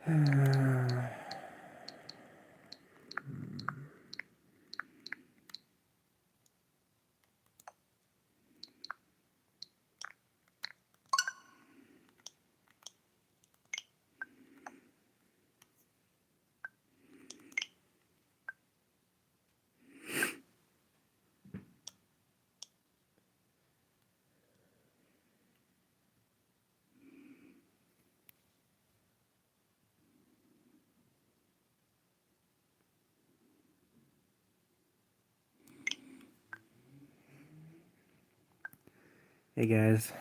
Hey guys,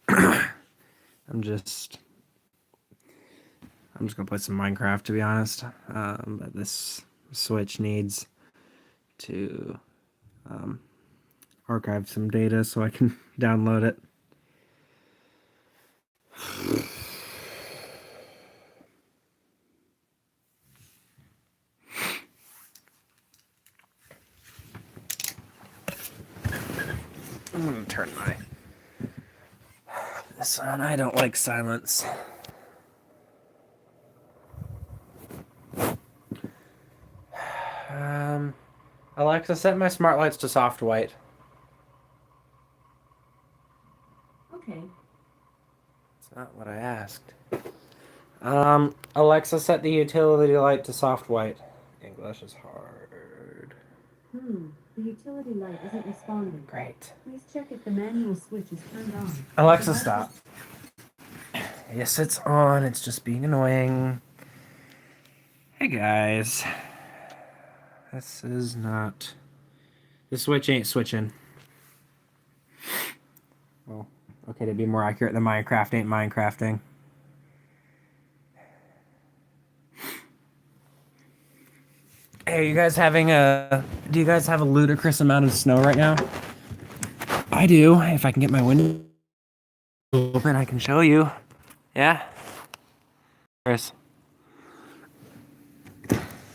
I'm just gonna play some Minecraft, to be honest. But this Switch needs to archive some data so I can download it. I'm gonna turn this on. I don't like silence. Alexa, set my smart lights to soft white. Okay. That's not what I asked. Alexa, set the utility light to soft white. English is hard. The utility light isn't responding. Great. Please check if the manual switch is turned on. Alexa, stop. Yes, it's on. It's just being annoying. Hey guys. This is not... The Switch ain't switching. Well, okay, to be more accurate, the Minecraft ain't Minecrafting. Hey, are you guys having a... Do you guys have a ludicrous amount of snow right now? I do. If I can get my window open, I can show you. Yeah? Chris.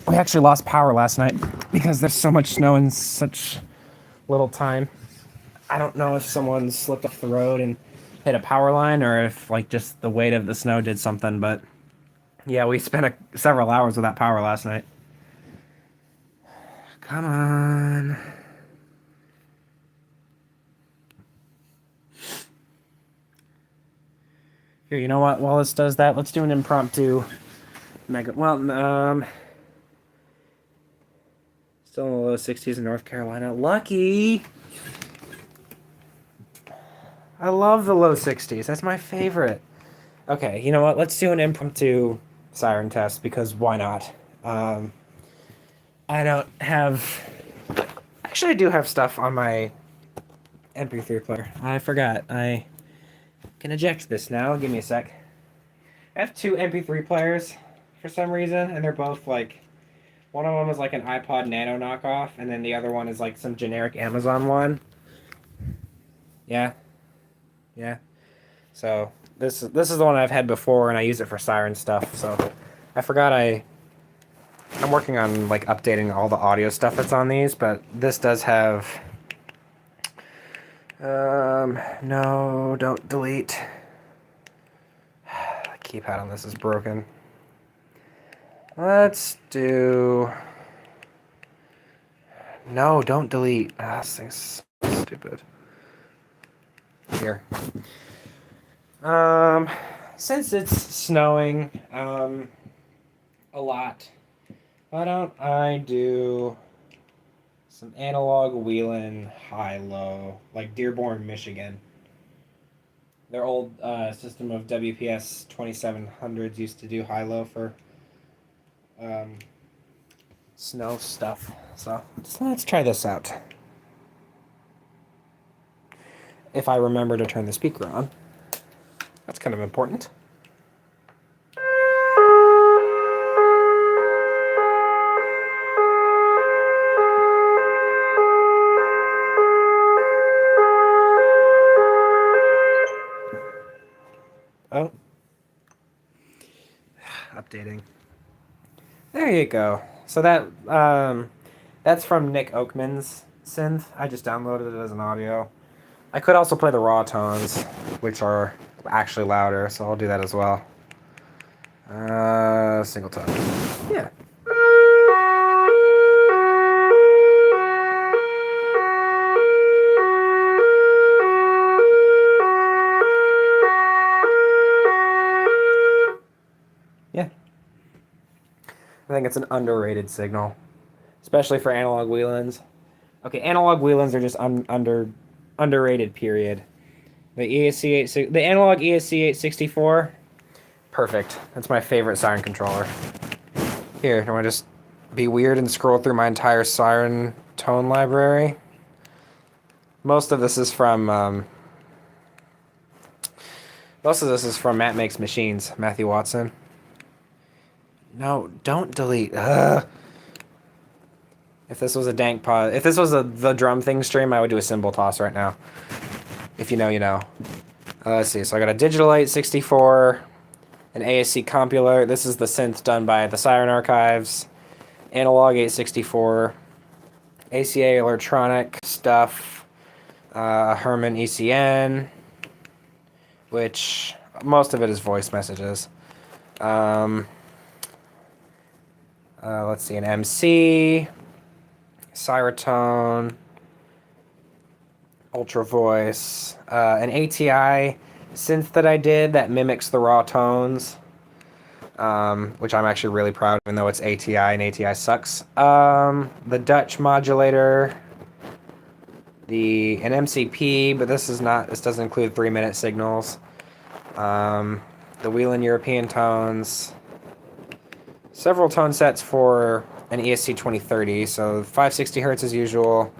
We actually lost power last night because there's so much snow in such little time. I don't know if someone slipped off the road and hit a power line or if like just the weight of the snow did something, but yeah, we spent several hours without power last night. Come on. Here, you know what? While this does that, let's do an impromptu mega... Well, still in the low 60s in North Carolina. Lucky! I love the low 60s. That's my favorite. Okay, you know what? Let's do an impromptu siren test because why not? I don't have... Actually, I do have stuff on my MP3 player. I forgot. I can eject this now. Give me a sec. I have two MP3 players for some reason, and they're both like... One of them is like an iPod Nano knockoff, and then the other one is like some generic Amazon one. Yeah. Yeah. So this is the one I've had before, and I use it for siren stuff. So I forgot I'm working on like updating all the audio stuff that's on these, but this does have. No, don't delete. The keypad on this is broken. Let's do. No, don't delete. This thing's so stupid. Here. Since it's snowing, a lot, why don't I do some analog wheeling high-low, like Dearborn, Michigan. Their old system of WPS 2700s used to do high-low for snow stuff. So let's try this out. If I remember to turn the speaker on. That's kind of important. Oh. Updating. There you go. So that's from Nick Oakman's synth. I just downloaded it as an audio. I could also play the raw tones, which are actually louder, so I'll do that as well. Single tone. Yeah. Yeah. I think it's an underrated signal, especially for analog wheelins. Okay, analog wheelins are just underrated. Period. The analog ESC 864, perfect. That's my favorite siren controller. Here, do I just be weird and scroll through my entire siren tone library? Most of this is from Matt Makes Machines, Matthew Watson. No, don't delete. Ugh. If this was a dank pause, if this was the drum thing stream, I would do a cymbal toss right now. If you know, you know. Let's see. So I got a digital 864, an ASC compiler. This is the synth done by the Siren Archives. Analog 864, ACA electronic stuff, Herman ECN, which most of it is voice messages. Let's see, an MC, Cyratone, Ultra Voice, an ATI synth that I did that mimics the raw tones, which I'm actually really proud of, even though it's ATI and ATI sucks. The Dutch modulator, an MCP, but this doesn't include 3-minute signals. The Wheelin' European tones, several tone sets for an ESC 2030, so 560 Hz as usual,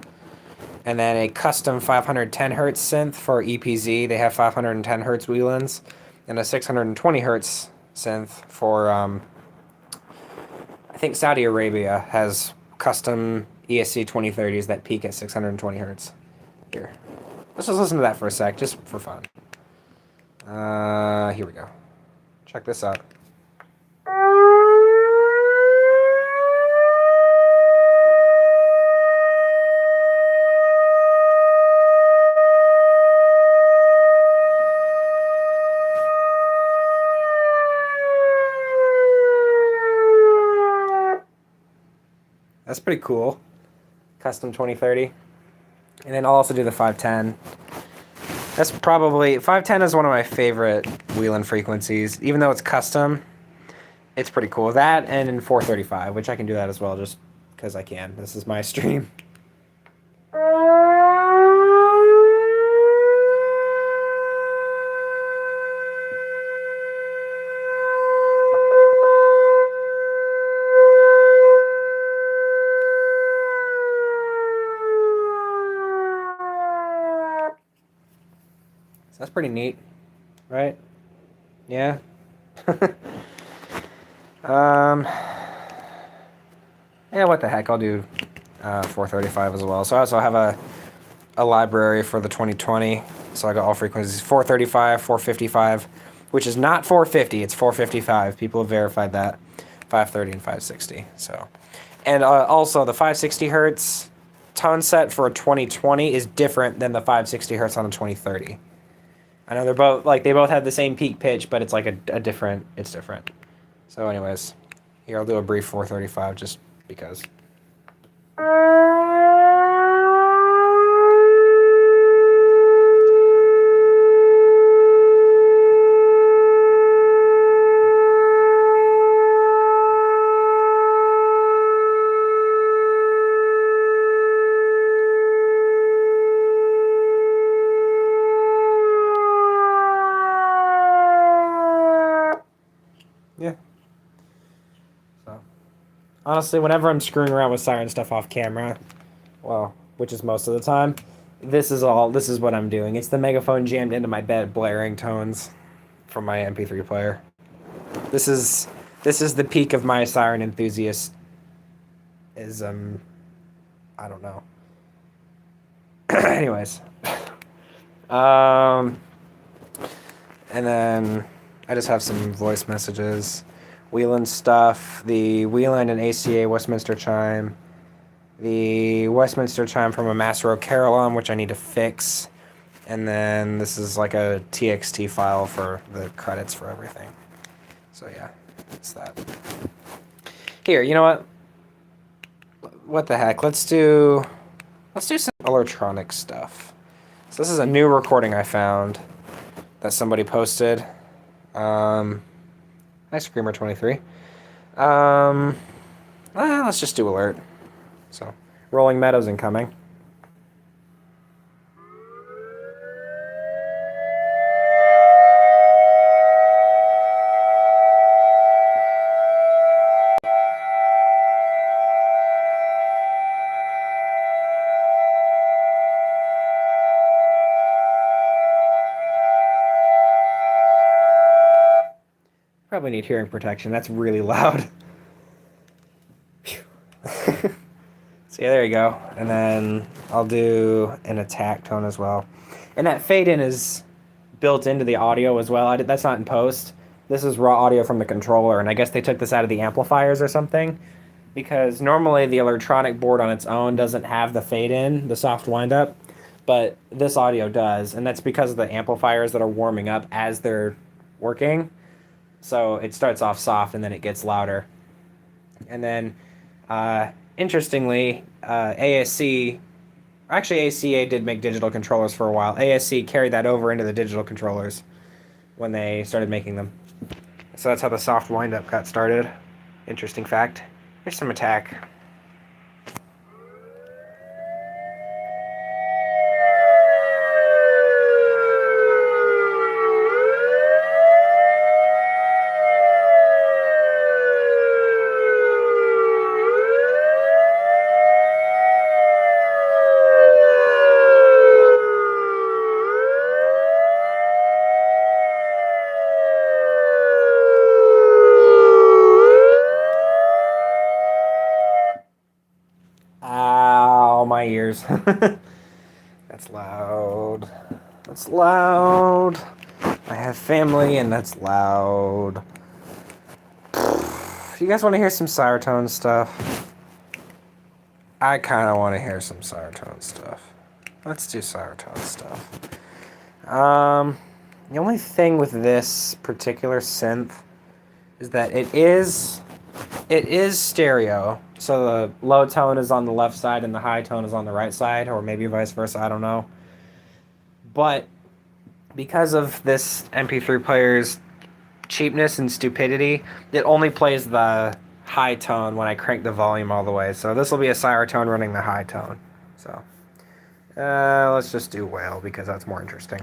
and then a custom 510 Hz synth for EPZ. They have 510 Hz Whelins, and a 620 Hz synth for, I think Saudi Arabia has custom ESC 2030s that peak at 620 Hz. Here, let's just listen to that for a sec, just for fun. Here we go. Check this out. That's pretty cool. Custom 2030. And then I'll also do the 510. That's probably... 510 is one of my favorite Whelin frequencies. Even though it's custom, it's pretty cool. That and in 435, which I can do that as well just because I can. This is my stream. That's pretty neat, right? Yeah. Yeah, what the heck, I'll do 435 as well. So I also have a library for the 2020, so I got all frequencies, 435, 455, which is not 450, it's 455. People have verified that, 530 and 560. So, and also the 560 hertz tone set for a 2020 is different than the 560 hertz on a 2030. I know they both have the same peak pitch, but it's like it's different. So anyways, here I'll do a brief 435 just because. Yeah. So, honestly, whenever I'm screwing around with siren stuff off camera, well, which is most of the time, this is what I'm doing. It's the megaphone jammed into my bed, blaring tones from my MP3 player. This is the peak of my siren enthusiast. I don't know. Anyways, and then I just have some voice messages, Whelin stuff, the Whelin and ACA Westminster chime, the Westminster chime from a Massaro Carillon, which I need to fix, and then this is like a TXT file for the credits for everything. So yeah. What's that? Here, you know what? What the heck? Let's do some electronic stuff. So this is a new recording I found that somebody posted. Hi, Screamer23. Let's just do alert. So, Rolling Meadows incoming. Probably need hearing protection. That's really loud. So yeah, there you go. And then I'll do an attack tone as well. And that fade in is built into the audio as well. That's not in post. This is raw audio from the controller, and I guess they took this out of the amplifiers or something, because normally the electronic board on its own doesn't have the fade in, the soft wind up, but this audio does, and that's because of the amplifiers that are warming up as they're working. So it starts off soft and then it gets louder. And then, interestingly, ASC, actually ACA did make digital controllers for a while. ASC carried that over into the digital controllers when they started making them. So that's how the soft wind-up got started. Interesting fact. Here's some attack. Ow, my ears. That's loud. That's loud. I have family and that's loud. You guys want to hear some Cyrotone stuff? I kind of want to hear some Cyrotone stuff. Let's do Cyrotone stuff. The only thing with this particular synth is that it is stereo. So the low tone is on the left side and the high tone is on the right side, or maybe vice versa, I don't know. But because of this MP3 player's cheapness and stupidity, it only plays the high tone when I crank the volume all the way. So this will be a Cyrotone running the high tone. So let's just do whale because that's more interesting.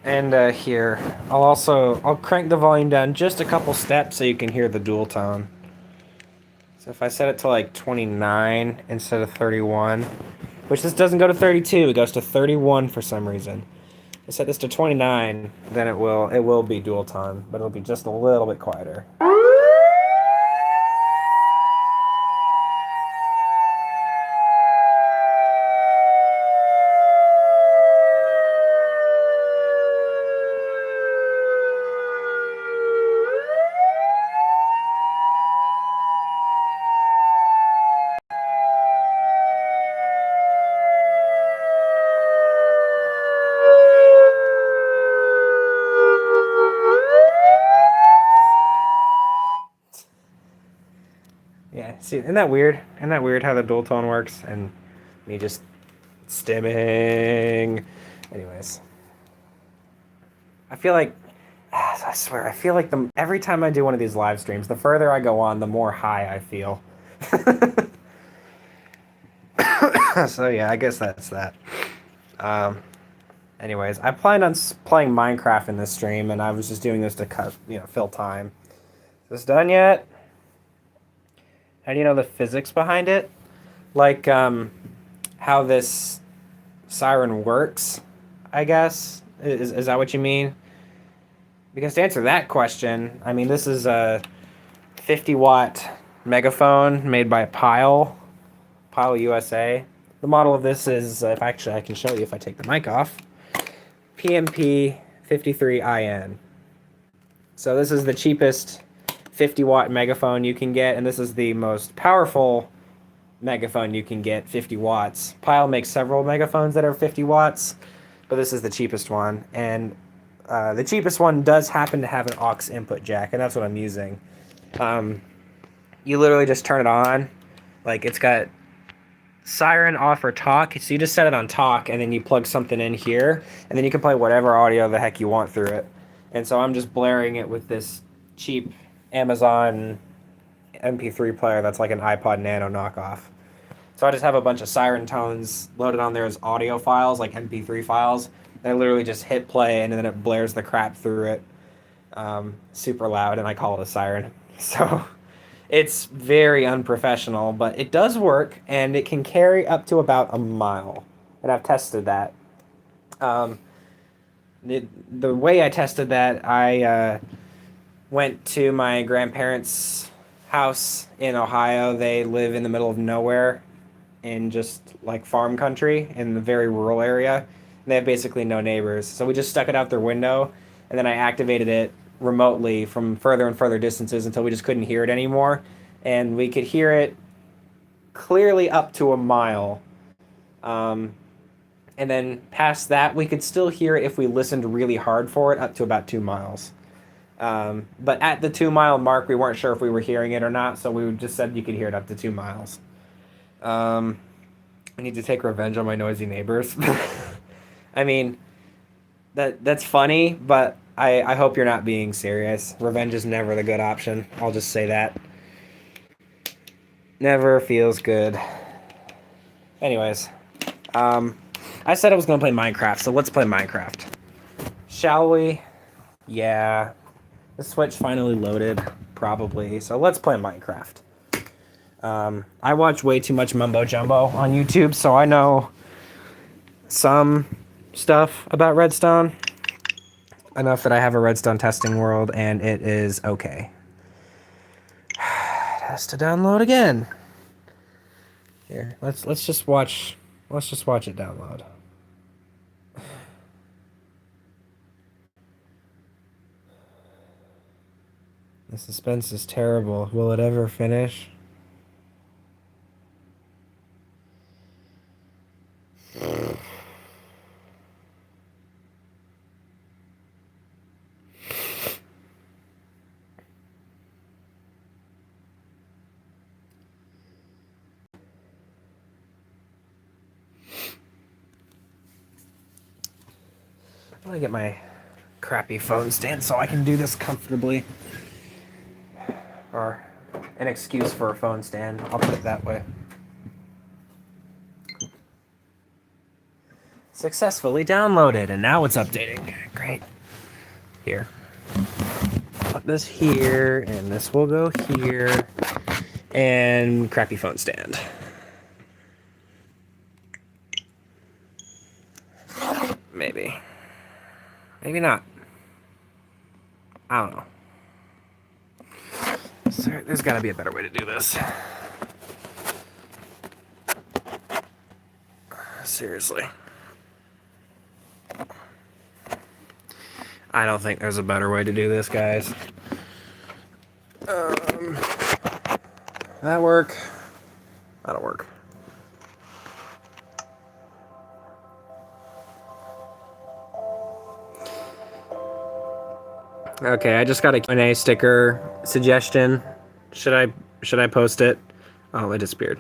And here, I'll crank the volume down just a couple steps so you can hear the dual tone. So if I set it to like 29 instead of 31, which this doesn't go to 32, it goes to 31 for some reason. If I set this to 29, then it will be dual tone, but it'll be just a little bit quieter. Yeah, see, isn't that weird? Isn't that weird how the dual tone works? And me just stimming. Anyways. I feel like, I swear, I feel like every time I do one of these live streams, the further I go on, the more high I feel. So yeah, I guess that's that. Anyways, I planned on playing Minecraft in this stream, and I was just doing this to fill time. Is this done yet? How do you know the physics behind it? Like, how this siren works, I guess? Is that what you mean? Because to answer that question, I mean, this is a 50-watt megaphone made by Pile USA. The model of this is, if actually I can show you if I take the mic off, PMP53IN. So this is the cheapest 50-watt megaphone you can get, and this is the most powerful megaphone you can get, 50 watts. Pile makes several megaphones that are 50 watts, but this is the cheapest one. And the cheapest one does happen to have an aux input jack, and that's what I'm using. You literally just turn it on. Like, it's got siren off or talk, so you just set it on talk, and then you plug something in here, and then you can play whatever audio the heck you want through it. And so I'm just blaring it with this cheap Amazon MP3 player that's like an iPod Nano knockoff. So I just have a bunch of siren tones loaded on there as audio files, like MP3 files. And I literally just hit play, and then it blares the crap through it, super loud, and I call it a siren. So it's very unprofessional, but it does work, and it can carry up to about a mile. And I've tested that. The way I tested that, I went to my grandparents' house in Ohio. They live in the middle of nowhere in just like farm country in the very rural area. And they have basically no neighbors. So we just stuck it out their window, and then I activated it remotely from further and further distances until we just couldn't hear it anymore. And we could hear it clearly up to a mile. And then past that, we could still hear it if we listened really hard for it up to about 2 miles. But at the 2 mile mark, we weren't sure if we were hearing it or not, so we just said you could hear it up to 2 miles. I need to take revenge on my noisy neighbors. I mean, that's funny, but I hope you're not being serious. Revenge is never the good option. I'll just say that. Never feels good. Anyways, I said I was going to play Minecraft, so let's play Minecraft. Shall we? Yeah. The Switch finally loaded, probably. So let's play Minecraft. I watch way too much mumbo jumbo on YouTube, so I know some stuff about Redstone. Enough that I have a Redstone testing world, and it is okay. It has to download again. Here, let's just watch it download. The suspense is terrible. Will it ever finish? I want to get my crappy phone stand so I can do this comfortably. Or an excuse for a phone stand. I'll put it that way. Successfully downloaded, and now it's updating. Great. Here. Put this here, and this will go here. And crappy phone stand. Maybe. Maybe not. I don't know. There's got to be a better way to do this. Seriously. I don't think there's a better way to do this, guys. That work? That'll work. Okay, I just got a Q&A sticker suggestion. Should I post it? Oh, it disappeared.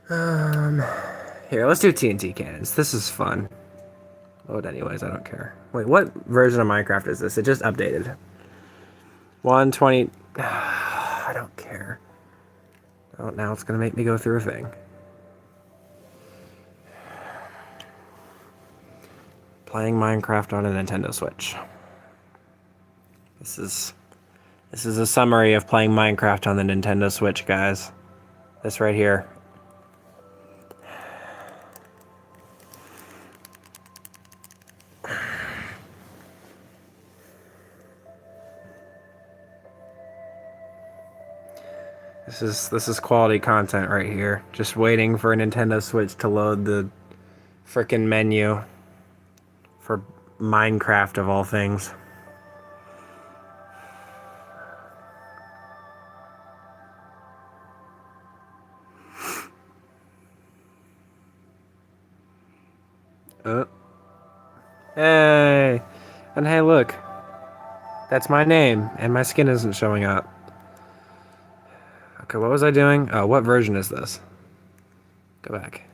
Here, let's do TNT cannons. This is fun. Load anyways, I don't care. Wait, what version of Minecraft is this? It just updated. 120. I don't care. Oh, now it's gonna make me go through a thing. Playing Minecraft on a Nintendo Switch. This is a summary of playing Minecraft on the Nintendo Switch, guys. This right here. This is quality content right here. Just waiting for a Nintendo Switch to load the frickin' menu for Minecraft of all things. Hey! And hey, look. That's my name, and my skin isn't showing up. Okay, what was I doing? Oh, what version is this? Go back.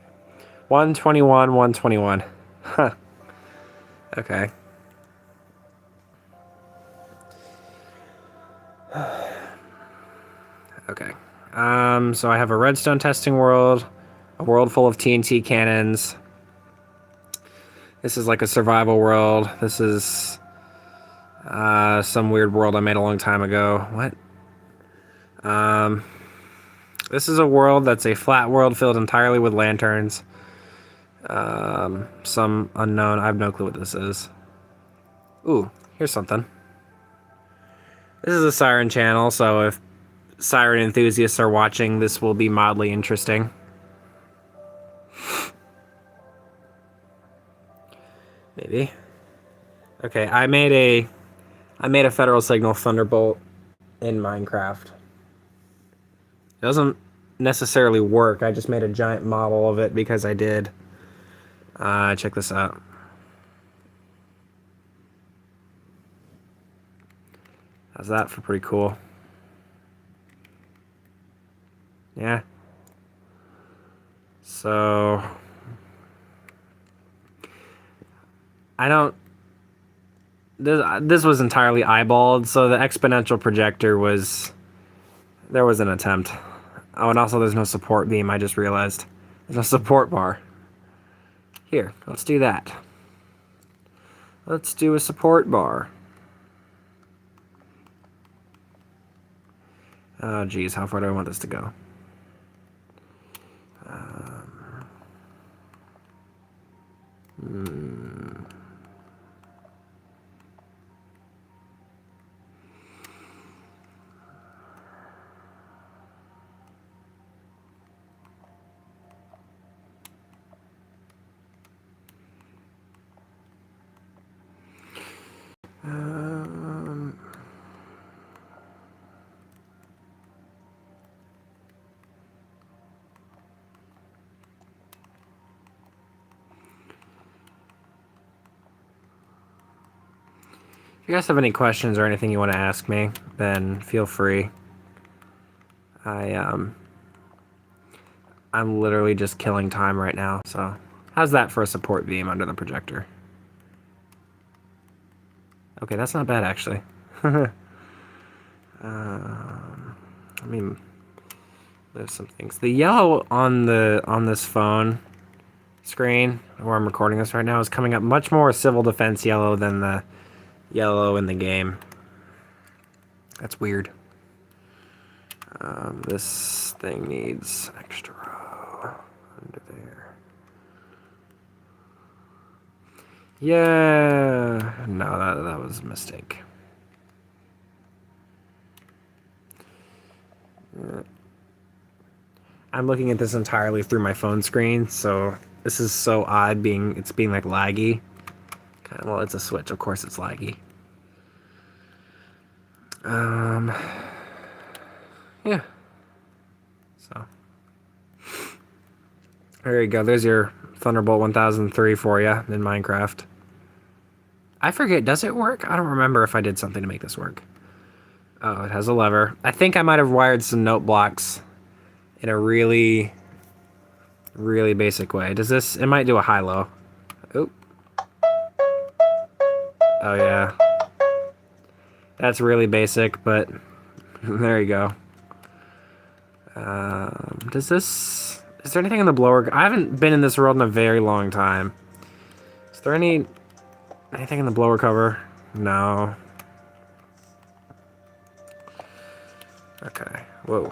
121, 121. Huh. Okay. Okay. So I have a redstone testing world, a world full of TNT cannons. This is like a survival world. This is some weird world I made a long time ago. What? This is a world that's a flat world filled entirely with lanterns. Some unknown. I have no clue what this is. Ooh, here's something. This is a Siren channel, so if Siren enthusiasts are watching, this will be mildly interesting. Maybe. Okay, I made a Federal Signal Thunderbolt in Minecraft. It doesn't necessarily work. I just made a giant model of it because I did. Check this out. How's that for pretty cool? Yeah. So I don't. This was entirely eyeballed, so the exponential projector was. There was an attempt. Oh, and also there's no support beam. I just realized there's no support bar. Here, let's do that. Let's do a support bar. Oh, geez, how far do I want this to go? If you guys have any questions or anything you want to ask me, then feel free. I'm literally just killing time right now, so how's that for a support beam under the projector? Okay, that's not bad actually. I mean, there's some things. The yellow on this phone screen where I'm recording this right now is coming up much more civil defense yellow than the yellow in the game. That's weird. This thing needs extra row under there. Yeah. No, that was a mistake. I'm looking at this entirely through my phone screen, so this is so odd it's being like laggy. Well, it's a Switch, of course it's laggy. Yeah. So there you go. There's your Thunderbolt 1003 for you in Minecraft. I forget, does it work? I don't remember if I did something to make this work. Oh, it has a lever. I think I might have wired some note blocks in a really, really basic way. Does this? It might do a high-low. Oh. Oh, yeah. That's really basic, but there you go. Does this... Is there anything in the blower? I haven't been in this world in a very long time. Is there anything in the blower cover? No. Okay. Whoa.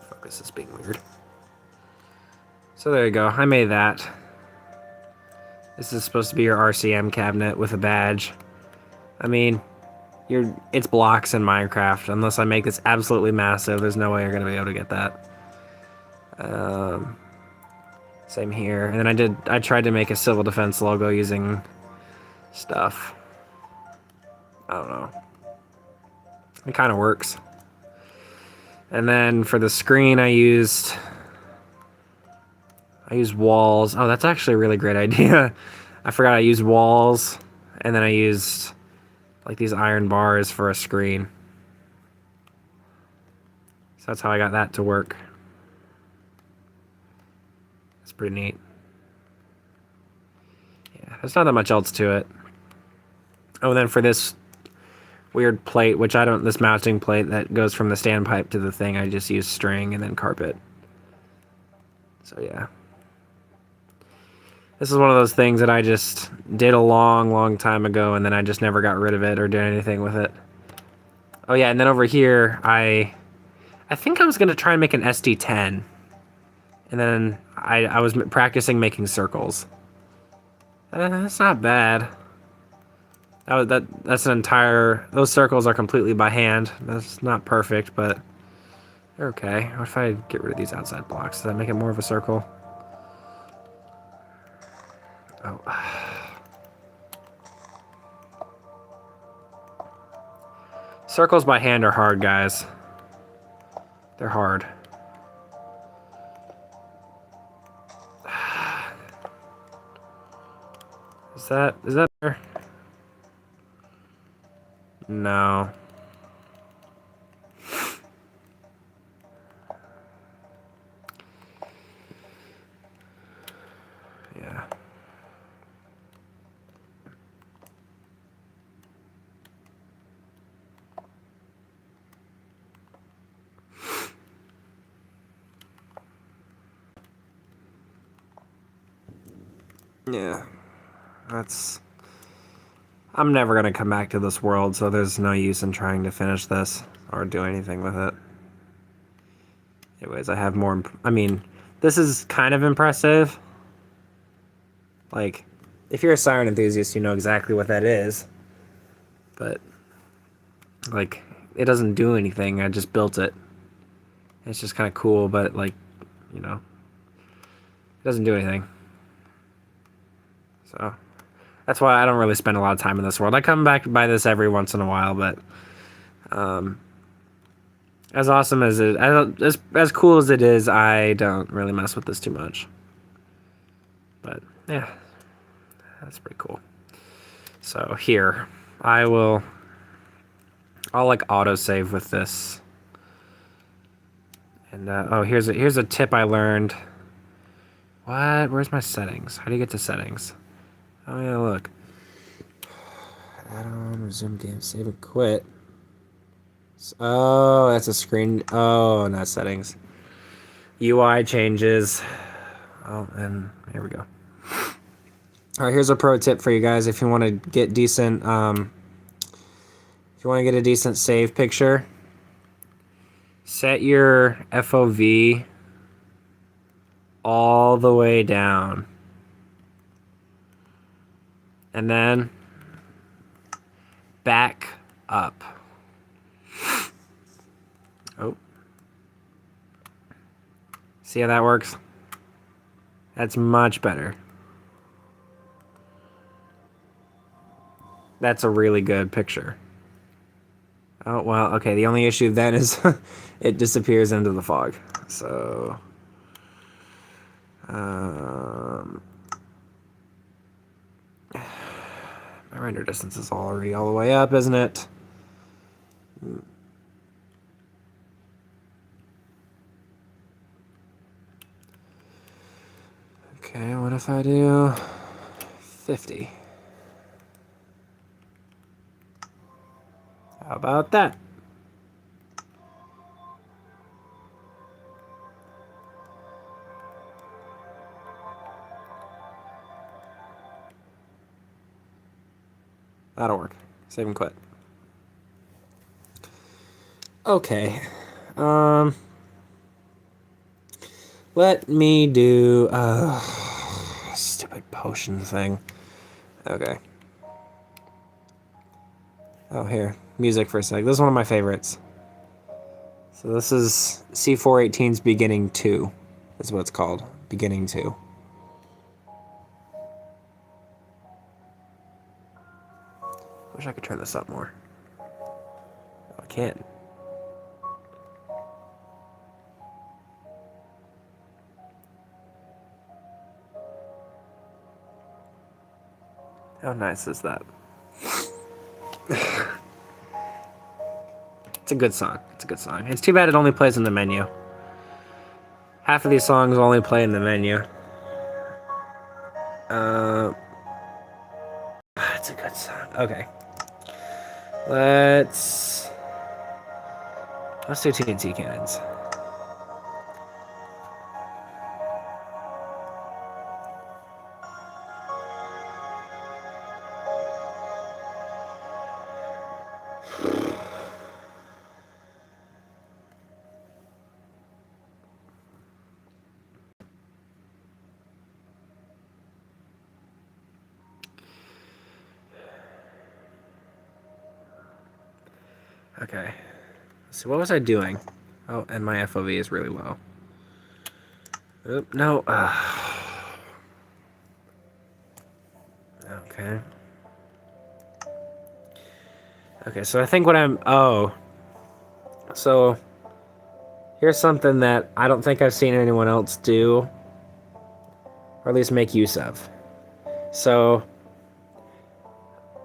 Focus is being weird. So there you go. I made that. This is supposed to be your RCM cabinet with a badge. I mean, it's blocks in Minecraft. Unless I make this absolutely massive, there's no way you're gonna be able to get that. Same here. And then I tried to make a civil defense logo using stuff. I don't know. It kind of works. And then for the screen, I used walls. Oh, that's actually a really great idea. I forgot I used walls, and then I used like these iron bars for a screen. So that's how I got that to work. It's pretty neat. Yeah, there's not that much else to it. Oh, and then for this weird plate, this mounting plate that goes from the standpipe to the thing, I just use string and then carpet. So yeah. This is one of those things that I just did a long time ago, and then I just never got rid of it or did anything with it. Oh yeah, and then over here, I think I was going to try and make an SD10. And then I was practicing making circles. That's not bad. That's an entire... Those circles are completely by hand. That's not perfect, but they're okay. What if I get rid of these outside blocks? Does that make it more of a circle? Oh. Circles by hand are hard, guys. They're hard. Is that better? No. Yeah. Yeah. I'm never gonna come back to this world, so there's no use in trying to finish this or do anything with it. Anyways, I have more... I mean, this is kind of impressive. Like, if you're a siren enthusiast, you know exactly what that is. But, like, it doesn't do anything. I just built it. It's just kind of cool, but, like, you know, it doesn't do anything. So, that's why I don't really spend a lot of time in this world. I come back by this every once in a while, but as awesome as it, as cool as it is, I don't really mess with this too much. But yeah, that's pretty cool. So here, I'll like autosave with this. And oh, here's a tip I learned. What? Where's my settings? How do you get to settings? Oh yeah, look. Add on, resume game, save and quit. Oh, that's a screen. Oh, not settings. UI changes. Oh, and here we go. All right, here's a pro tip for you guys if you want to get decent. If you want to get a decent save picture, set your FOV all the way down, and then back up. Oh. See how that works? That's much better. That's a really good picture. Oh, well, okay. The only issue then is it disappears into the fog. So, my render distance is already all the way up, isn't it? Okay, what if I do 50? How about that? That'll work. Save and quit. Okay. Let me do stupid potion thing. Okay. Oh, here. Music for a sec. This is one of my favorites. So this is C418's Beginning 2. Is what it's called. Beginning 2. Wish I could turn this up more. Oh, I can't. How nice is that? It's a good song. It's a good song. It's too bad it only plays in the menu. Half of these songs only play in the menu. It's a good song. Okay. Let's do TNT cannons. Okay. So what was I doing? Oh, and my FOV is really low. Oop, no. Okay. Okay, so I think what I'm... Oh. So, here's something that I don't think I've seen anyone else do, or at least make use of. So,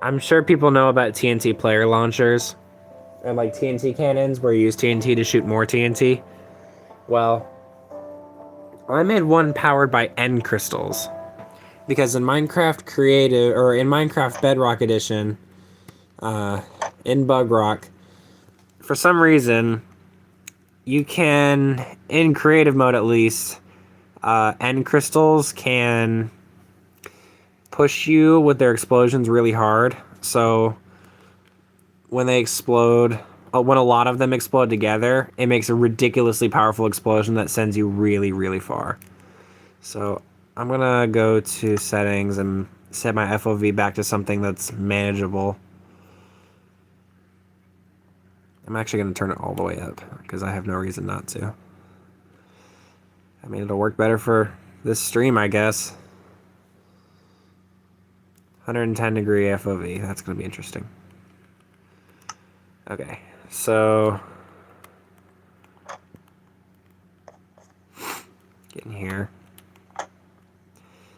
I'm sure people know about TNT player launchers, and like TNT cannons, where you use TNT to shoot more TNT. Well, I made one powered by End crystals. Because in Minecraft Creative, or in Minecraft Bedrock Edition, in Bug Rock, for some reason, you can, in creative mode at least, End crystals can push you with their explosions really hard. So when they explode, when a lot of them explode together, it makes a ridiculously powerful explosion that sends you really, really far. So I'm gonna go to settings and set my FOV back to something that's manageable. I'm actually gonna turn it all the way up because I have no reason not to. I mean, it'll work better for this stream, I guess. 110 degree FOV, that's gonna be interesting. Okay, so get in here.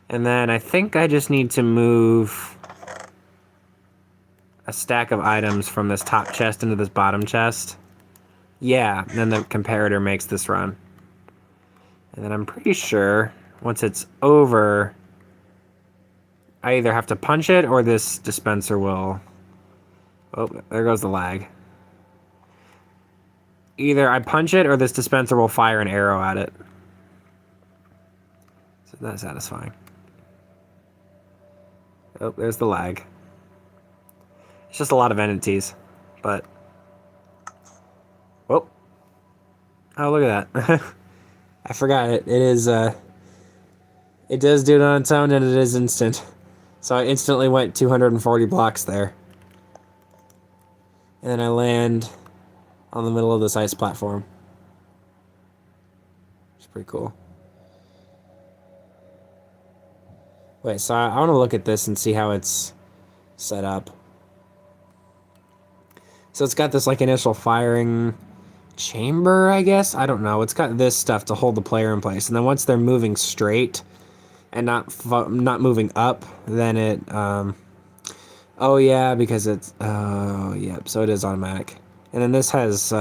And then I think I just need to move a stack of items from this top chest into this bottom chest. Yeah, and then the comparator makes this run. And then I'm pretty sure once it's over, I either have to punch it or this dispenser will... Oh, there goes the lag. Either I punch it or this dispenser will fire an arrow at it. So that's satisfying. Oh, there's the lag. It's just a lot of entities, but... Whoa. Oh, look at that. I forgot it. It is, it does do it on its own and it is instant. So I instantly went 240 blocks there. And then I land on the middle of this ice platform. It's pretty cool. Wait, so I want to look at this and see how it's set up. So it's got this like initial firing chamber, I guess? I don't know. It's got this stuff to hold the player in place. And then once they're moving straight and not moving up, then it... oh, yeah, because it's... Oh, yep, so it is automatic. And then this has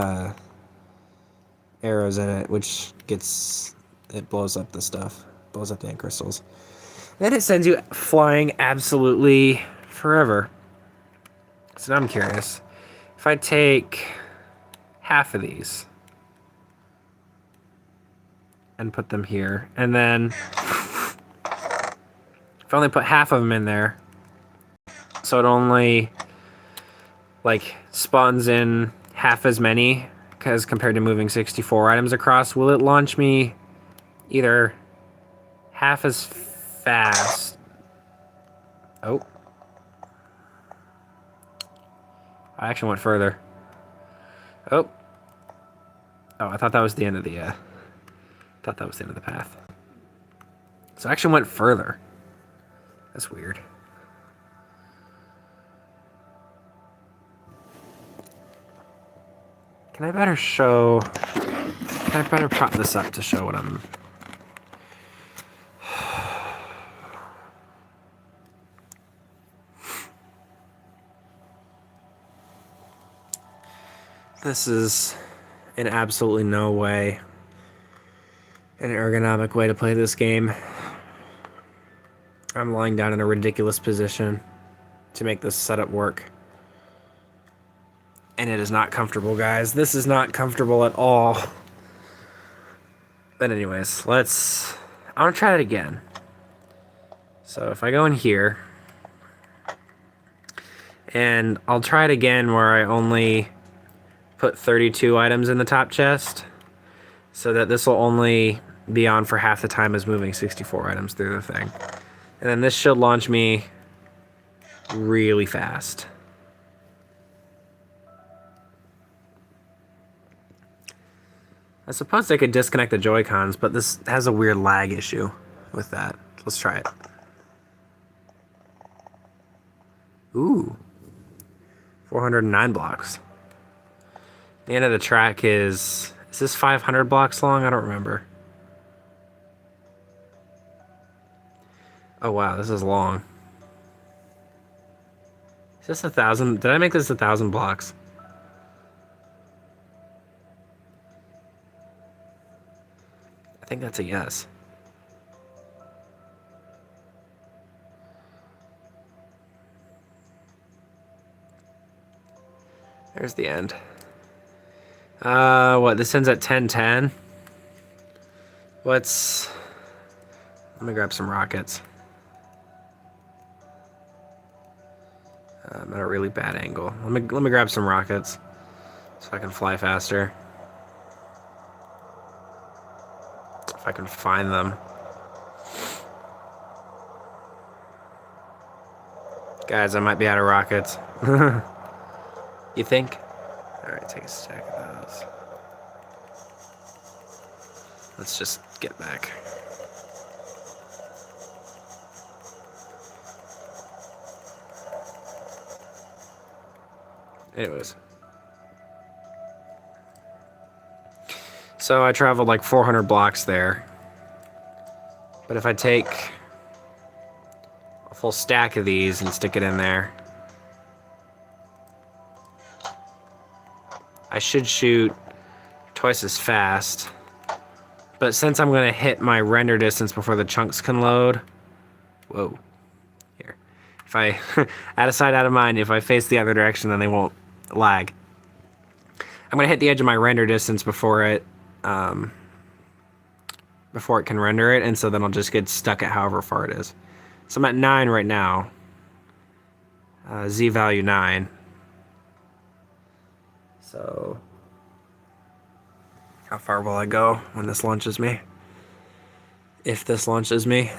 arrows in it, which gets... It blows up the stuff. Blows up the end crystals. Then it sends you flying absolutely forever. So now I'm curious. If I take half of these and put them here, and then if I only put half of them in there, so it only like spawns in half as many because compared to moving 64 items across, will it launch me either half as fast? Oh. I actually went further. Oh. Oh, I thought that was the end of the, thought that was the end of the path. So I actually went further. That's weird. Can I better prop this up to show what I'm... This is in absolutely no way an ergonomic way to play this game. I'm lying down in a ridiculous position to make this setup work. And it is not comfortable, guys. This is not comfortable at all. But anyways, I want to try it again. So if I go in here, and I'll try it again where I only put 32 items in the top chest, so that this will only be on for half the time as moving 64 items through the thing. And then this should launch me really fast. I suppose I could disconnect the Joy-Cons, but this has a weird lag issue with that. Let's try it. Ooh. 409 blocks. The end of the track is this 500 blocks long? I don't remember. Oh wow, this is long. Is this 1,000? Did I make this 1,000 blocks? I think that's a yes. There's the end. What, this ends at 10:10? Let me grab some rockets. I'm at a really bad angle. Let me grab some rockets so I can fly faster. If I can find them. Guys, I might be out of rockets. You think? Alright, take a stack of those. Let's just get back. Anyways. So I traveled like 400 blocks there. But if I take a full stack of these and stick it in there, I should shoot twice as fast. But since I'm going to hit my render distance before the chunks can load... Whoa. Here. If I... out of sight, out of mind. If I face the other direction, then they won't lag. I'm going to hit the edge of my render distance before it can render it, and so then I'll just get stuck at however far it is. So I'm at 9 right now. Z value 9. So, how far will I go when this launches me? If this launches me.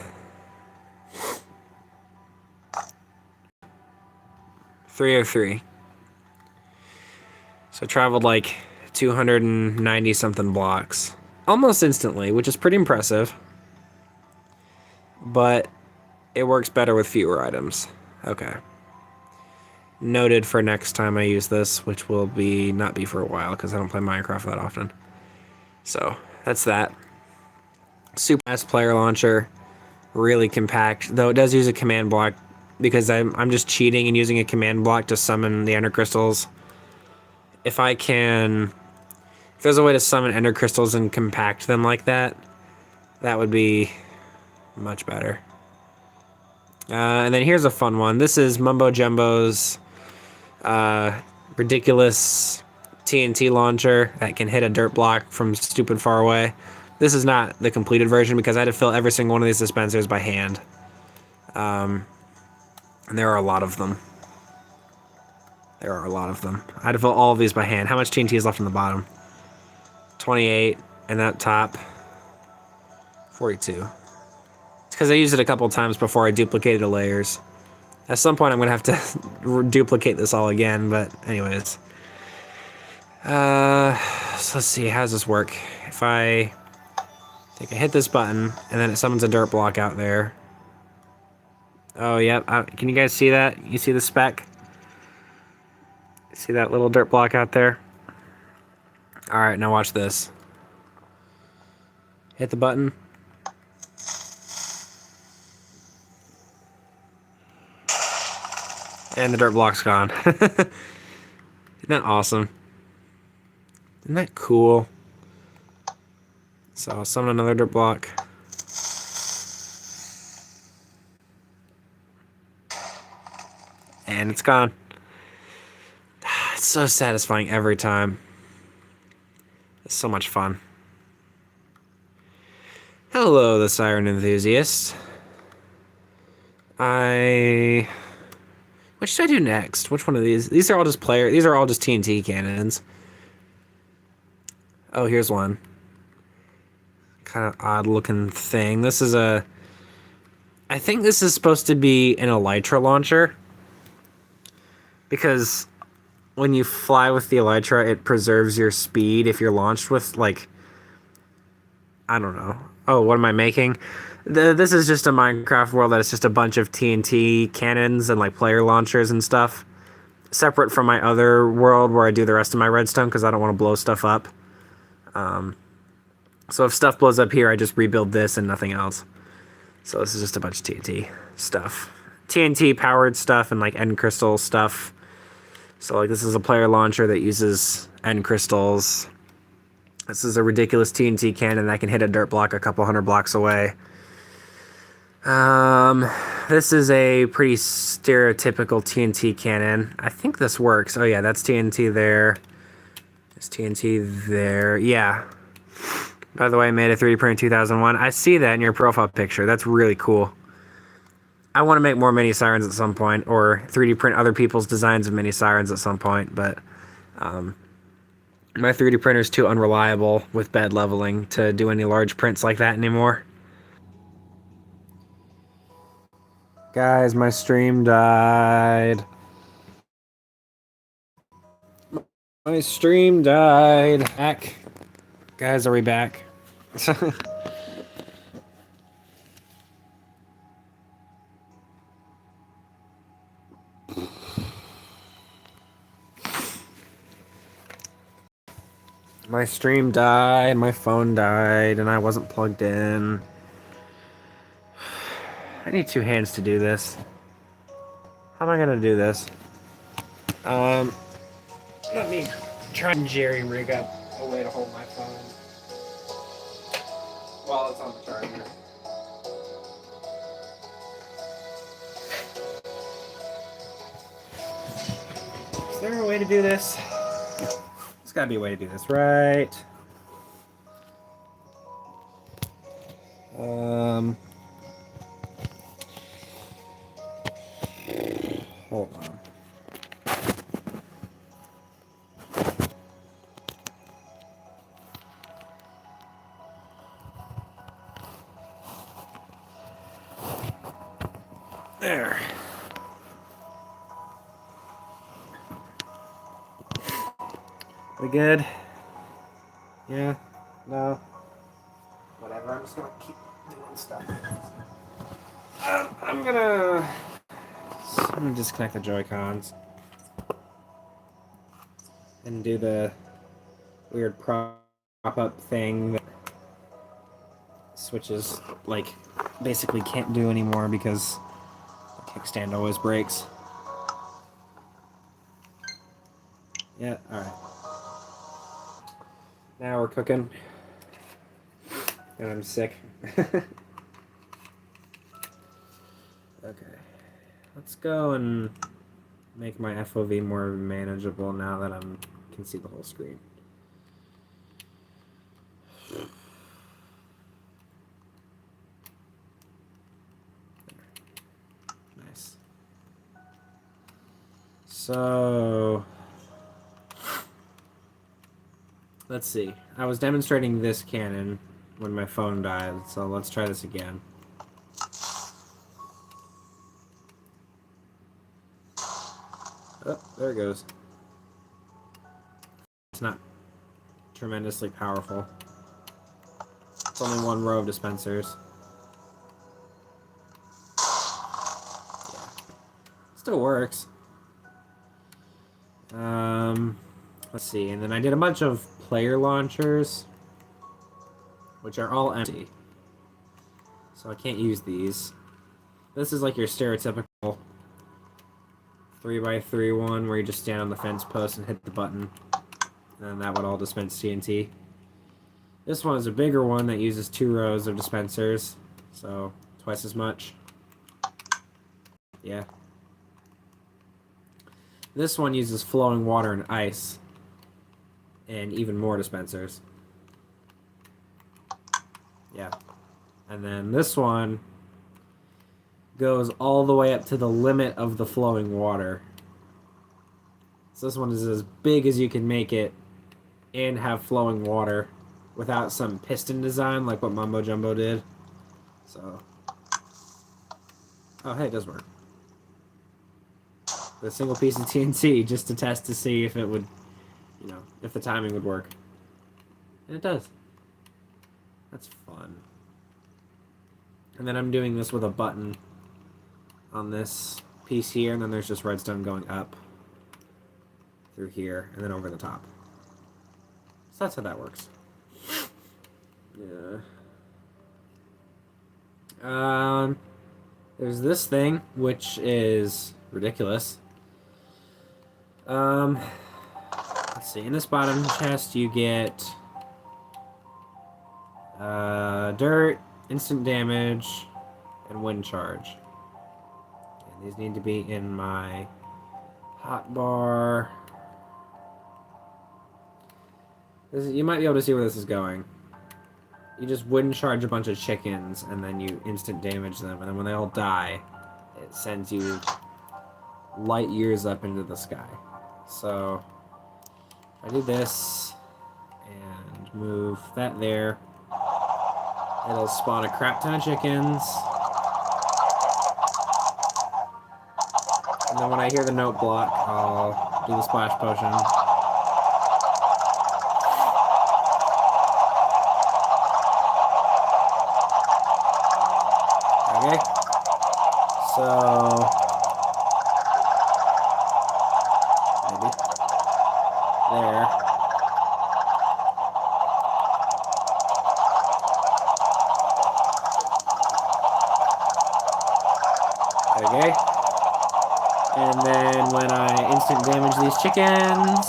303. So I traveled like 290 something blocks. Almost instantly, which is pretty impressive. But it works better with fewer items. Okay. Noted for next time I use this, which will not be for a while because I don't play Minecraft that often. So that's that. Super fast player launcher, really compact. Though it does use a command block because I'm just cheating and using a command block to summon the ender crystals. If there's a way to summon ender crystals and compact them like that, that would be much better. And then here's a fun one. This is Mumbo Jumbo's ridiculous TNT launcher that can hit a dirt block from stupid far away. This is not the completed version because I had to fill every single one of these dispensers by hand. And there are a lot of them. I had to fill all of these by hand. How much TNT is left on the bottom? 28, and that top, 42. It's because I used it a couple times before I duplicated the layers. At some point, I'm going to have to duplicate this all again, but anyways. So let's see, how does this work? If I think I hit this button, and then it summons a dirt block out there. Oh, yep. Can you guys see that? You see the speck? See that little dirt block out there? Alright, now watch this. Hit the button. And the dirt block's gone. Isn't that awesome? Isn't that cool? So I'll summon another dirt block. And it's gone. It's so satisfying every time. It's so much fun. Hello, the Siren Enthusiast. What should I do next? Which one of these? These are all just These are all just TNT cannons. Oh, here's one. Kind of odd looking thing. This is a... I think this is supposed to be an elytra launcher. Because when you fly with the elytra, it preserves your speed if you're launched with, like... I don't know. Oh, what am I making? This is just a Minecraft world that is just a bunch of TNT cannons and, like, player launchers and stuff. Separate from my other world where I do the rest of my redstone because I don't want to blow stuff up. So if stuff blows up here, I just rebuild this and nothing else. So this is just a bunch of TNT stuff. TNT powered stuff and like end crystal stuff. So like this is a player launcher that uses end crystals. This is a ridiculous TNT cannon that can hit a dirt block a couple hundred blocks away. This is a pretty stereotypical TNT cannon. I think this works. Oh yeah, that's TNT there. There's TNT there. Yeah. By the way, I made a 3D print in 2001. I see that in your profile picture. That's really cool. I want to make more mini sirens at some point, or 3D print other people's designs of mini sirens at some point, but my 3D printer is too unreliable with bed leveling to do any large prints like that anymore. Guys, my stream died. My stream died. Back. Guys, are we back? My stream died, my phone died, and I wasn't plugged in. I need two hands to do this. How am I gonna do this? Let me try and jerry rig up a way to hold my phone while it's on the charger. Is there a way to do this? There's gotta be a way to do this, right? Hold on. There. We good? Yeah? No? Whatever, I'm just gonna keep doing stuff. I'm gonna disconnect the Joy-Cons and do the weird prop-up thing that Switches, like, basically can't do anymore because the kickstand always breaks. Yeah, alright. Now we're cooking. And I'm sick. Okay. Let's go and make my FOV more manageable now that I can see the whole screen. Nice. So let's see. I was demonstrating this cannon when my phone died, so let's try this again. Oh, there it goes. It's not tremendously powerful. It's only one row of dispensers. Yeah. Still works. Let's see. And then I did a bunch of player launchers, which are all empty. So I can't use these. This is like your stereotypical 3x3 one where you just stand on the fence post and hit the button. And that would all dispense TNT. This one is a bigger one that uses 2 rows of dispensers. So twice as much. Yeah. This one uses flowing water and ice. And even more dispensers. Yeah. And then this one goes all the way up to the limit of the flowing water. So this one is as big as you can make it and have flowing water without some piston design like what Mumbo Jumbo did. So, oh hey, it does work. With a single piece of TNT just to test to see if it would, you know, if the timing would work. And it does. That's fun. And then I'm doing this with a button on this piece here, and then there's just redstone going up through here and then over the top. So that's how that works. Yeah. There's this thing, which is ridiculous. Let's see. In this bottom chest, you get dirt, instant damage, and wind charge. And these need to be in my hotbar. You might be able to see where this is going. You just wind charge a bunch of chickens, and then you instant damage them, and then when they all die, it sends you light years up into the sky. So, if I do this, and move that there, it'll spawn a crap ton of chickens. And then when I hear the note block, I'll do the splash potion. Okay. So, maybe there. Okay. And then when I instant damage these chickens,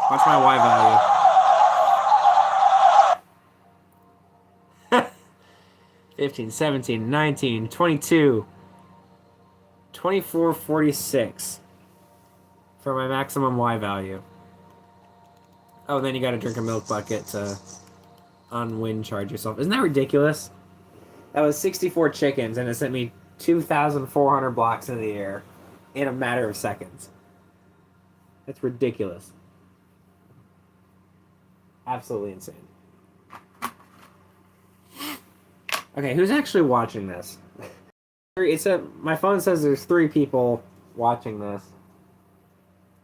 watch my Y value. 15, 17, 19, 22, 24, 46 for my maximum Y value. Oh, and then you gotta drink a milk bucket to unwind charge yourself. Isn't that ridiculous? That was 64 chickens, and it sent me 2,400 blocks in the air in a matter of seconds. That's ridiculous. Absolutely insane. Okay, who's actually watching this? My phone says there's 3 people watching this.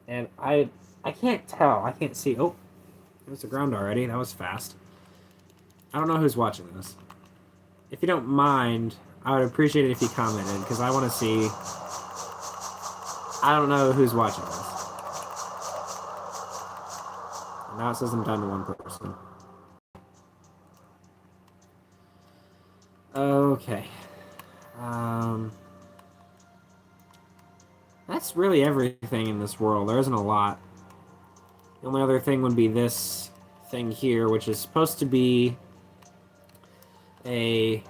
And I can't tell. I can't see. Oh, there's the ground already. That was fast. I don't know who's watching this. If you don't mind, I would appreciate it if you commented, because I want to see. I don't know who's watching this. And now it says I'm down to 1 person. Okay. That's really everything in this world. There isn't a lot. The only other thing would be this thing here, which is supposed to be an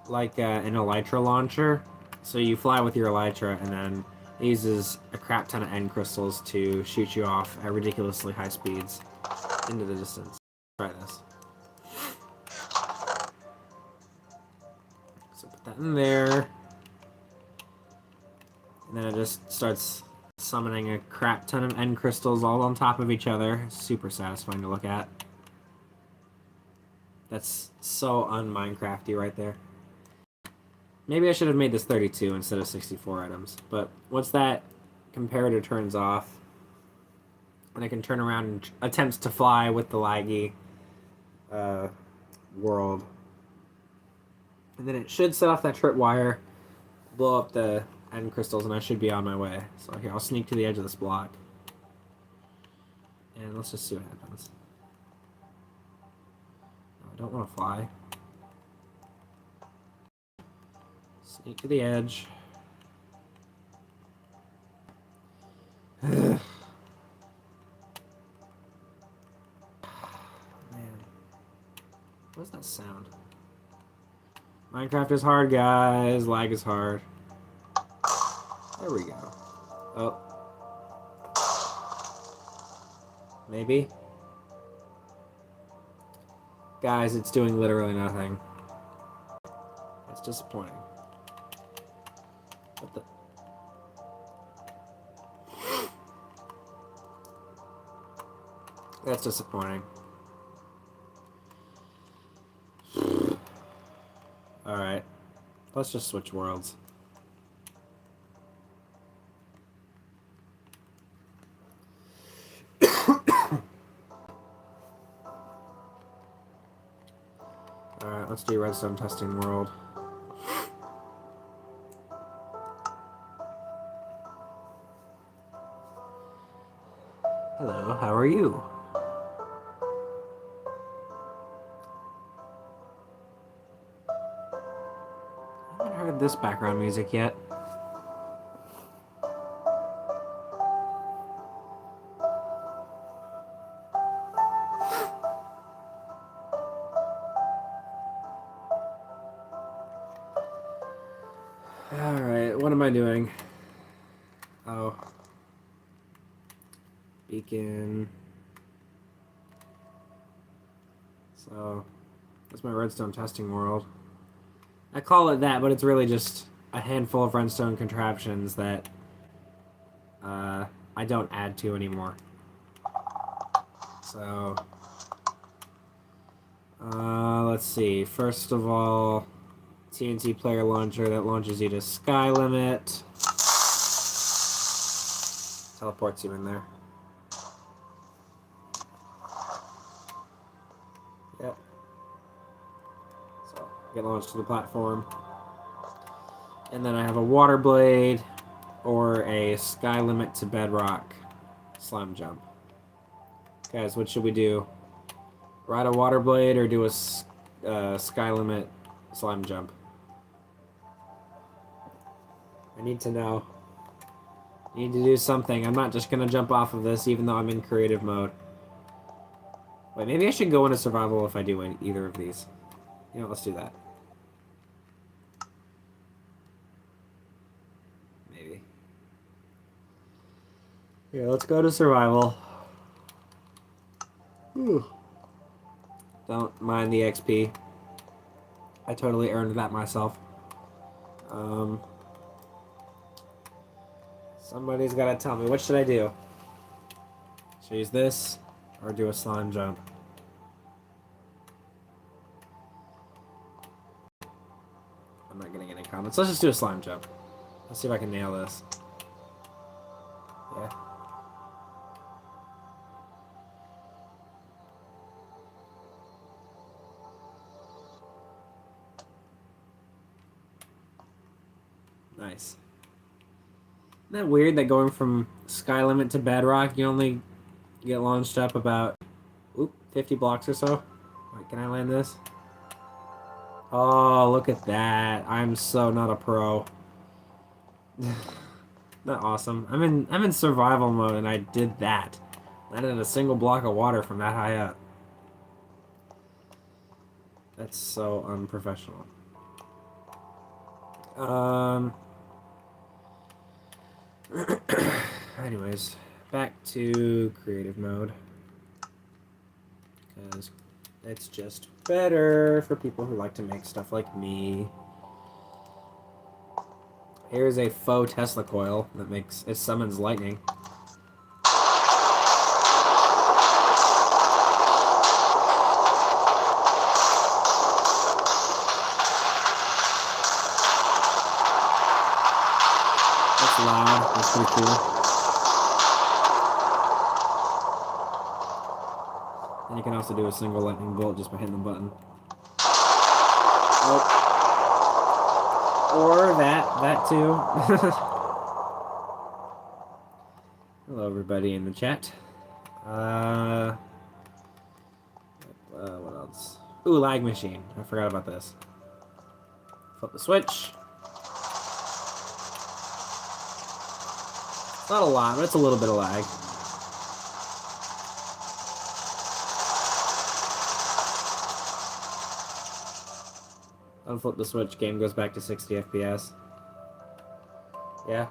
elytra launcher. So you fly with your elytra, and then it uses a crap ton of end crystals to shoot you off at ridiculously high speeds into the distance. Try this. So put that in there. And then it just starts summoning a crap ton of end crystals all on top of each other. Super satisfying to look at. That's so un-Minecrafty right there. Maybe I should have made this 32 instead of 64 items. But once that comparator turns off, and I can turn around and attempts to fly with the laggy world. And then it should set off that tripwire, blow up the end crystals, and I should be on my way. So here, I'll sneak to the edge of this block. And let's just see what happens. No, I don't want to fly. Sneak to the edge. Man. What's that sound? Minecraft is hard, guys. Lag is hard. There we go. Oh. Maybe? Guys, it's doing literally nothing. It's disappointing. What the... That's disappointing. Alright. Let's just switch worlds. Alright, let's do redstone testing world. Hello, how are you? I haven't heard this background music yet. Alright, what am I doing? Oh. Beacon. So, that's my redstone testing world. I call it that, but it's really just a handful of redstone contraptions that I don't add to anymore. So, let's see. First of all, TNT player launcher that launches you to sky limit. Teleports you in there. Yep. So, get launched to the platform. And then I have a water blade or a sky limit to bedrock slime jump. Guys, what should we do? Ride a water blade or do a sky limit slime jump? I need to know. I need to do something. I'm not just gonna jump off of this even though I'm in creative mode. Wait, maybe I should go into survival if I do either of these. You know, let's do that. Maybe. Yeah, let's go to survival. Whew. Don't mind the XP. I totally earned that myself. Somebody's gotta tell me. What should I do? Should I use this or do a slime jump? I'm not getting any comments. Let's just do a slime jump. Let's see if I can nail this. Yeah. Nice. Isn't that weird that going from sky limit to bedrock, you only get launched up about 50 blocks or so? Wait, can I land this? Oh, look at that. I'm so not a pro. Not awesome. I'm in survival mode and I did that. Landed in a single block of water from that high up. That's so unprofessional. Anyways, back to creative mode. Because it's just better for people who like to make stuff like me. Here's a faux Tesla coil that it summons lightning. That's pretty cool. And you can also do a single lightning bolt just by hitting the button. Oh. Or that too. Hello everybody in the chat. What else? Ooh, lag machine. I forgot about this. Flip the switch. Not a lot, but it's a little bit of lag. Unflip the switch, game goes back to 60 FPS. Yeah.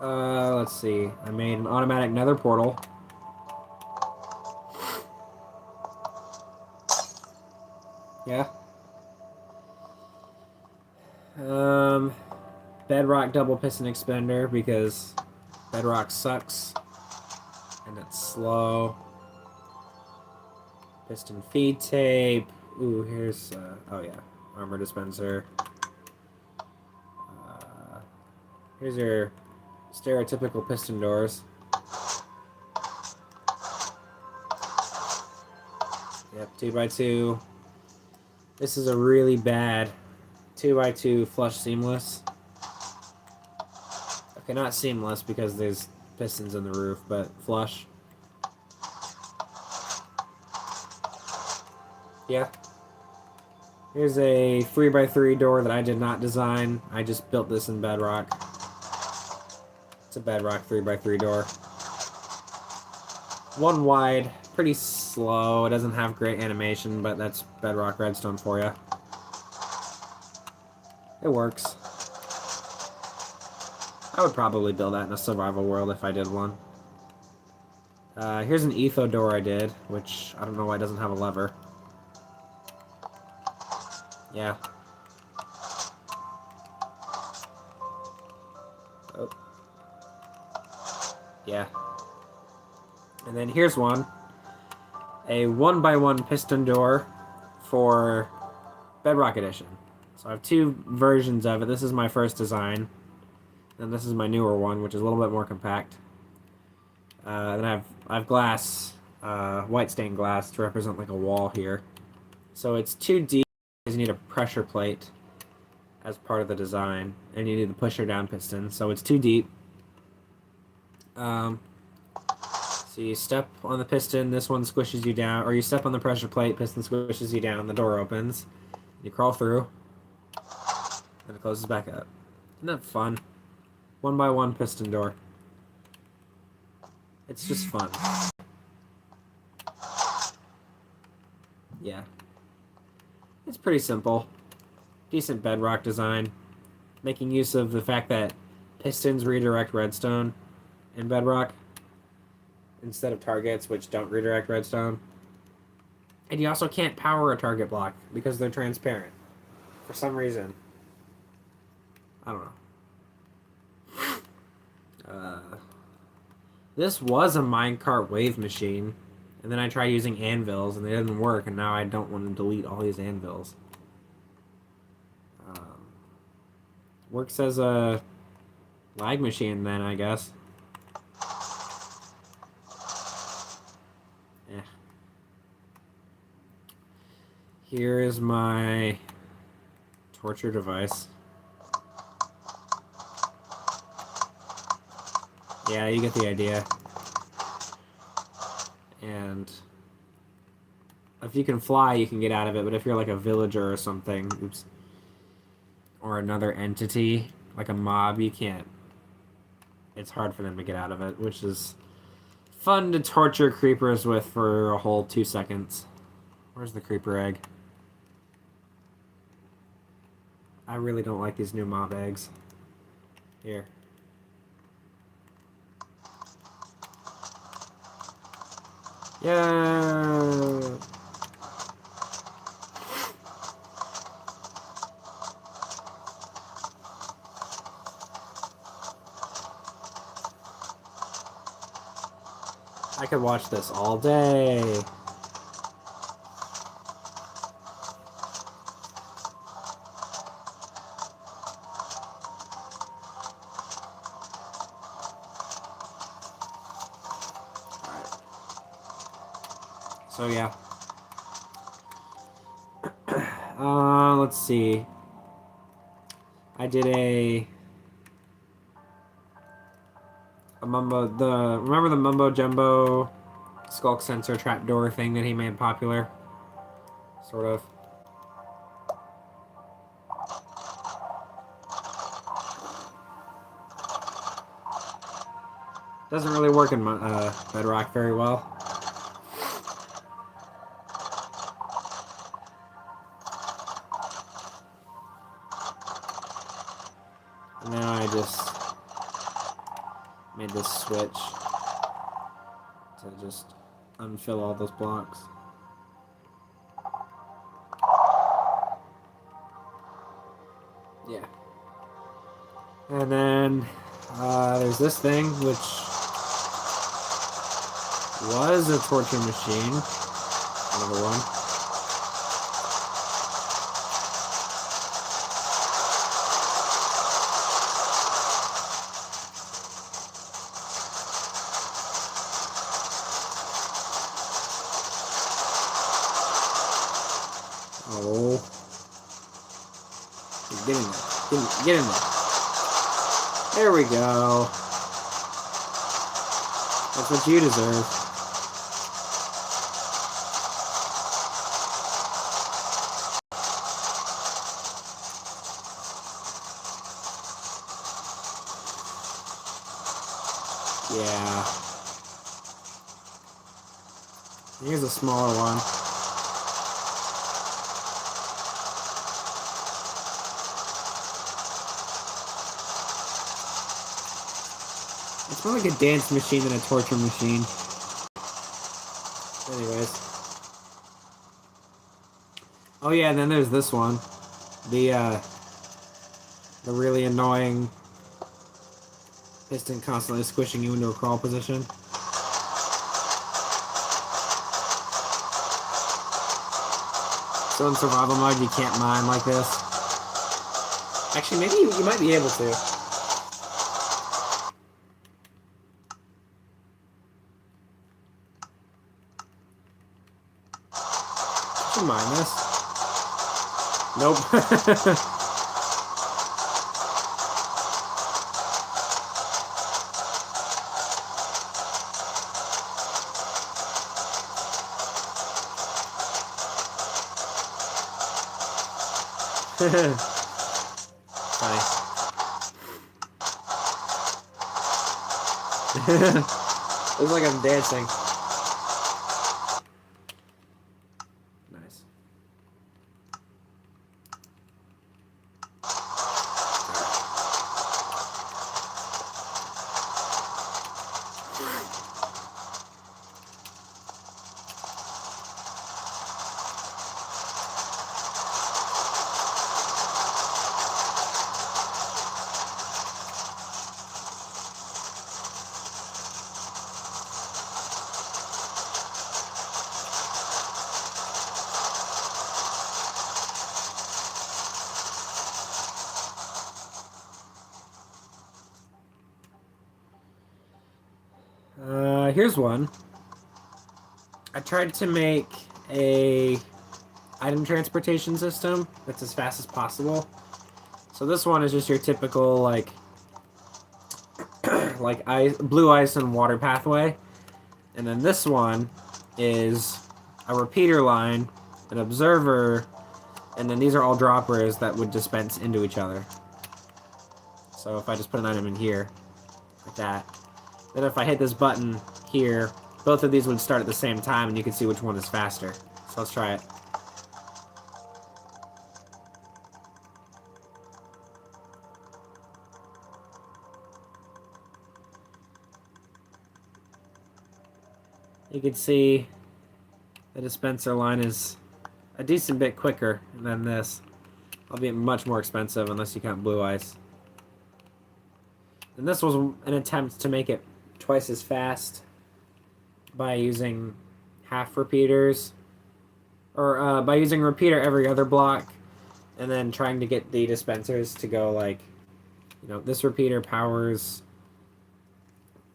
Let's see. I made an automatic nether portal. Yeah. Bedrock double piston expander because bedrock sucks and it's slow. Piston feed tape. Ooh, here's oh yeah, armor dispenser. Here's your stereotypical piston doors. Yep, 2x2. This is a really bad 2x2 flush seamless. Okay, not seamless because there's pistons in the roof, but flush. Yeah. Here's a 3x3 door that I did not design. I just built this in Bedrock. It's a Bedrock 3x3 door. One wide, pretty slow. It doesn't have great animation, but that's Bedrock Redstone for you. It works. I would probably build that in a survival world if I did one. Here's an etho door I did, which I don't know why it doesn't have a lever. Yeah. Oh. Yeah. And then here's one. A 1x1 piston door for Bedrock Edition. So I have two versions of it. This is my first design. And this is my newer one, which is a little bit more compact. Then I have glass, white stained glass to represent like a wall here. So it's too deep because you need a pressure plate as part of the design, and you need the pusher down piston. So it's too deep. So you step on the piston, this one squishes you down, or you step on the pressure plate, piston squishes you down, the door opens, you crawl through, and it closes back up. Isn't that fun? 1x1 piston door. It's just fun. Yeah. It's pretty simple. Decent bedrock design. Making use of the fact that pistons redirect redstone in bedrock instead of targets, which don't redirect redstone. And you also can't power a target block because they're transparent. For some reason. I don't know. This was a minecart wave machine, and then I tried using anvils, and they didn't work, and now I don't want to delete all these anvils. Works as a lag machine then, I guess. Yeah. Here is my torture device. Yeah, you get the idea. And if you can fly, you can get out of it, but if you're like a villager or something, oops, or another entity, like a mob, you can't. It's hard for them to get out of it, which is fun to torture creepers with for a whole 2 seconds. Where's the creeper egg? I really don't like these new mob eggs. Here. Yeah. I could watch this all day. So yeah. Let's see. I did a remember the mumbo jumbo skulk sensor trapdoor thing that he made popular? Sort of. Doesn't really work in Bedrock very well. And now I just made this switch to just unfill all those blocks. Yeah. And then there's this thing, which was a torture machine. Another one. Oh. Get in there. Get in there. There we go. That's what you deserve. Yeah. Here's a smaller one. It's more like a dance machine than a torture machine. Anyways. Oh yeah, and then there's this one. The really annoying piston constantly squishing you into a crawl position. So in survival mode, you can't mine like this. Actually, maybe you might be able to. Can you mine this? Nope. Funny. Looks like I'm dancing. Nice. Here's one. I tried to make a item transportation system that's as fast as possible. So this one is just your typical like blue ice and water pathway, and then this one is a repeater line, an observer, and then these are all droppers that would dispense into each other. So if I just put an item in here, like that, then if I hit this button here, both of these would start at the same time, and you can see which one is faster. So let's try it. You can see the dispenser line is a decent bit quicker than this, albeit much more expensive unless you count blue ice. And this was an attempt to make it twice as fast by using half repeaters, or by using a repeater every other block, and then trying to get the dispensers to go like, you know, this repeater powers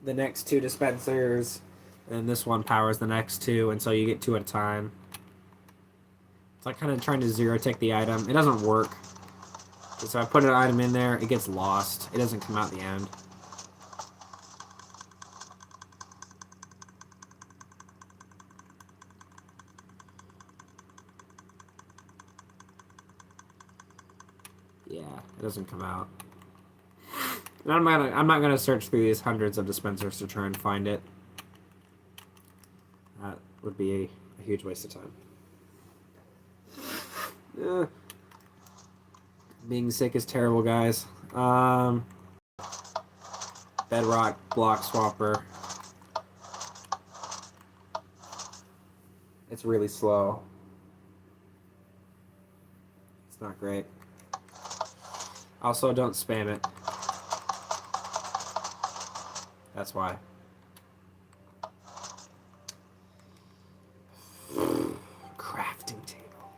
the next two dispensers, And this one powers the next two, and so you get two at a time. It's like kind of trying to zero tick the item. It doesn't work. So I put an item in there, it gets lost. It doesn't come out the end. Yeah, it doesn't come out. And I'm not gonna search through these hundreds of dispensers to try and find it. That would be a huge waste of time. Being sick is terrible, guys. Bedrock block swapper. It's really slow. It's not great. Also, don't spam it. That's why. Crafting table.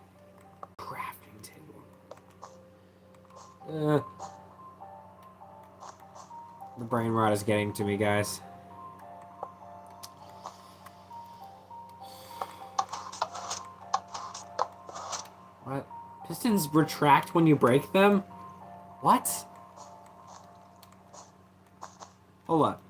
Crafting table. The brain rot is getting to me, guys. What? Pistons retract when you break them? What? Hold up.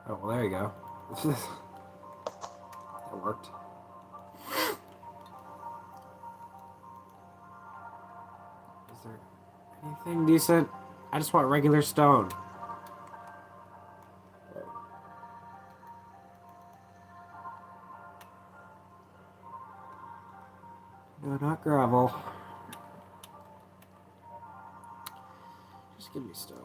Oh, well, there you go. That worked. Is there anything decent? I just want regular stone. No, not gravel. Just give me stone.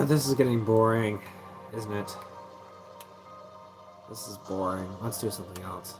This is getting boring, isn't it? This is boring. Let's do something else.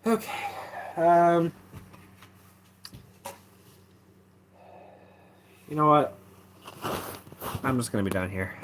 Okay. You know what? I'm just gonna be done here.